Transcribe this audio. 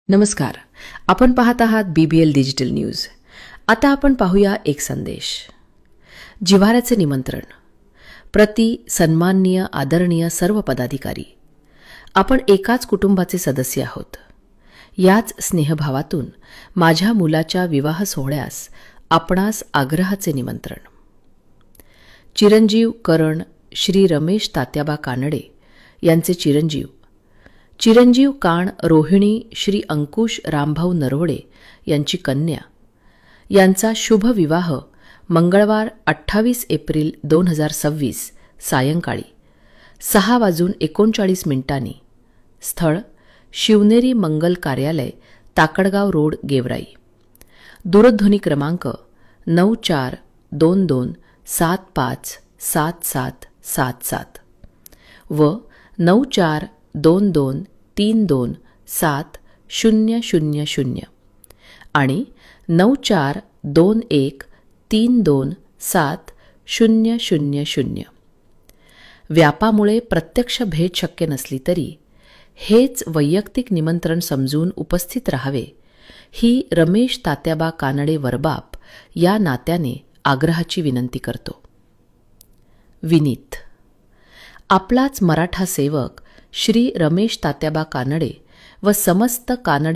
नमस्कार. आपण पाहत आहात BBL डिजिटल न्यूज. आता आपण पाहूया एक संदेश. जिव्हाळ्याचे निमंत्रण. प्रति सन्माननीय आदरणीय सर्व पदाधिकारी, आपण एकाच कुटुंबाचे सदस्य आहोत. याच स्नेहभावातून माझ्या मुलाच्या विवाह सोहळ्यास आपणास आग्रहाचे निमंत्रण. चिरंजीव करण श्री रमेश तात्याबा कानडे यांचे चिरंजीव काण रोहिणी श्री अंकुश रामभाऊ नरवडे यांची कन्या यांचा शुभ विवाह मंगळवार 28 एप्रिल 2026 सायंकाळी 6:39 स्थळ शिवनेरी मंगल कार्यालय, ताकडगाव रोड, गेवराई. दूरध्वनी क्रमांक 9422757777 व 9422327000 आणि 9421327000. व्यापामुळे प्रत्यक्ष भेट शक्य नसली तरी हेच वैयक्तिक निमंत्रण समजून उपस्थित राहावे ही रमेश तात्याबा कानडे वरबाप या नात्याने आग्रहाची विनंती करतो. विनीत. आपलाच मराठा सेवक श्री रमेश तात्याबा कानडे व समस्त कानडे